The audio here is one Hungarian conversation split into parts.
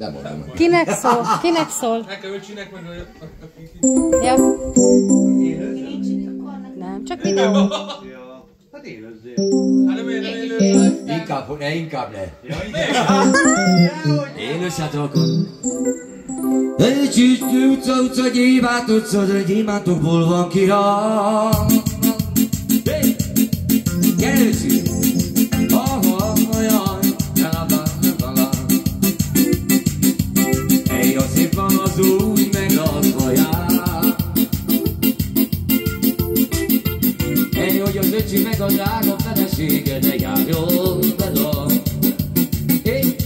Nem mondom. Kinek szól? Kinek szól? Nekem öcsinek meg a... Ja. Nem, csak videó. Hát élőzzél. Hát nem élő. Inkább ne. Élősátok. Egy csüstő utca, gyémát utca, de gyémátokból van kirak. Gyere őszi! Ej, a szép van az úgy, meg az vajár. Ej, hogy az öcsi meg a drága felesége, de járjon vele. Ej,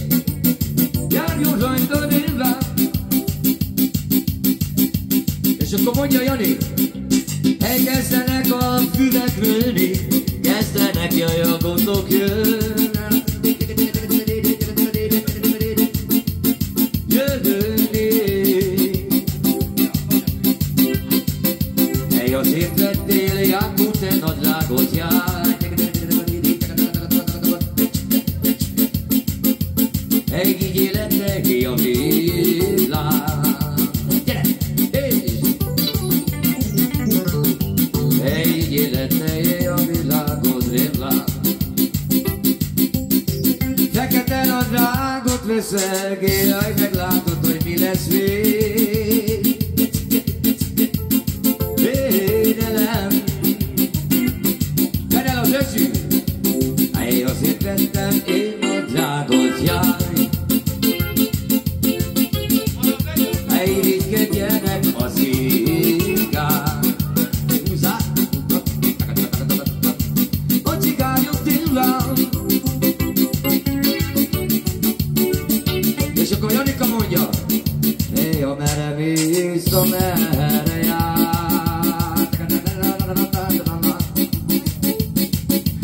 járjon rajta délben. És akkor mondja Jani, elkezdenek a füvek lőni, kezdenek jaj a gondok jönni. Ej, azért vettél, Jánkó, te nagy drágot jár. Ej, így életnek ki a világ. Gyere! Ej, így életnek a világod rémlán. Fekete nagy drágot veszel, jaj, meglátod, hogy mi lesz vég. Védelem. Gyere el az öcsű! Ej, azért vettem én a drágot, jaj. Ej, irigykedjenek a szigák. Húzzák! A cigányok tényleg. És akkor Janika mondja, hé, amerre mész, amerre jár.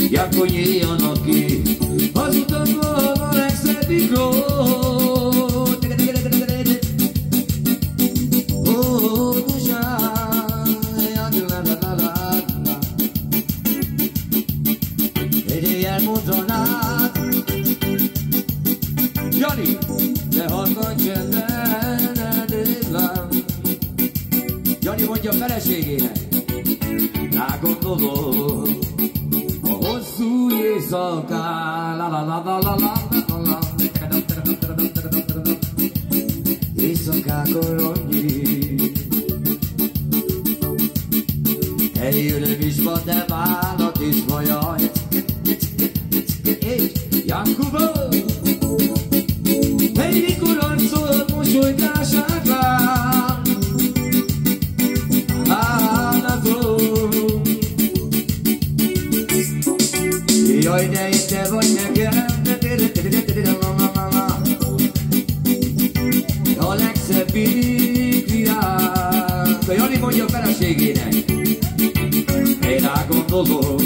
Jánkó, nyíljanak ki az utakból a legszebbik lót. Ó, dusán, egy elmondanád. Jani, ne hallgatj el, délem. Jani mondja a feleségének, rágondolok a hosszú éjszakán. Éjszakákon annyi eljön is van, de vállat is vajaj. Jankuba! Hey, mikor arcol mosolygását lát, állatom. Jaj, de itt te vagy nekem, a legszebbik virág. A Jani mondja a feleségének, én rágondolok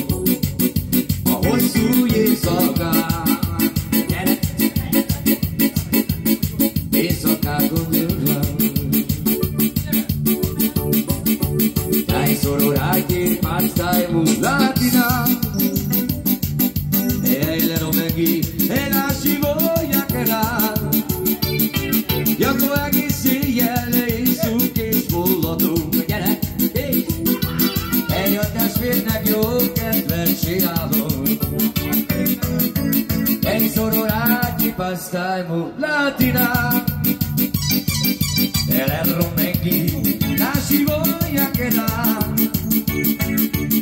a hosszú éjszakán. Éjszakákon ülöm, dai solo raggi, pastai mulatina. E le romeghi, e lasci voglia che rá. Janko egész éjjel iszunk és fulladunk. Gyere, egy a testvérnek jó kedvet csinálunk. Egy solo raggi, pastai mulatina. E le romeghi, lasci voglia che rá.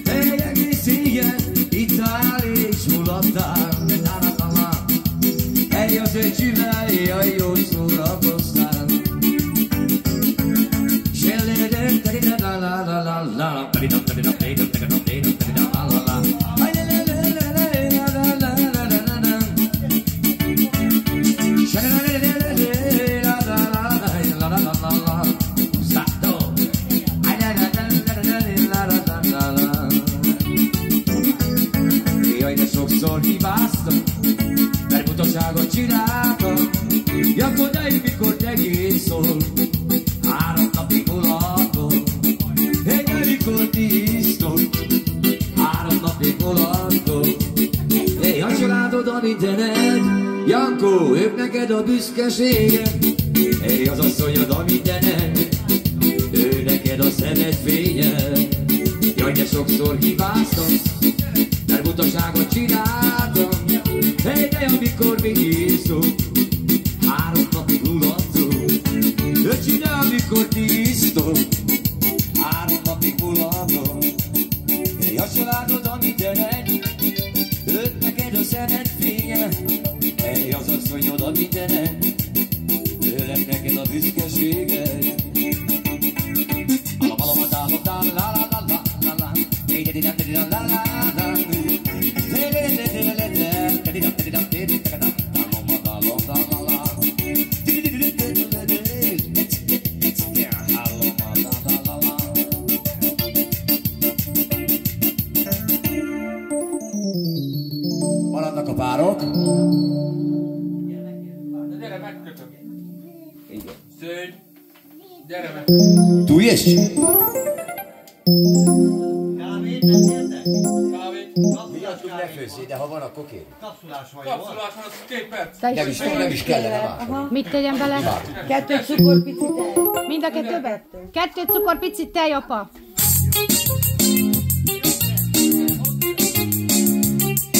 Egy egész éjjel itt áll és fulladtál. Egy az öcsivel, jaj, jó szórakoztál. Jaj, de sokszor hibáztam, mert butaságot csináltam. Janko, de mikor te szól, 3 napig mulattam. Hey, de mikor ti isztok, 3 napig mulattam. Hey, a családod a mindened, Janko, ők neked a büszkeséged. Éj az asszonyod a mindenen, ő neked a szemed fénye. Jaj, de sokszor hibáztam, mert butaságot csináltam. Hey, de amikor még iszom, 3 napig mulatszom. Öcsi, de amikor tisztom, 3 napig mulatom. Éj a családod a mindenen, őt neked a szemed fénye. Éj az asszonyod a mindenen, ő lett neked a büszkeséged. Maradnak a párok. Gyere, megkötöm. Igen. Szőny. Gyere meg. Tu jössz? Kávét nem értek? Kávét. Vigyázz, ne főzzé, de ha van, akkor kér. Kapszulás vagy, jó? Kapszulás van, az 2 perc. Nem is kellene más. Mit tegyem bele? 2 cukorpicit. Mind a kettőbe? 2 cukorpicit tej, apa.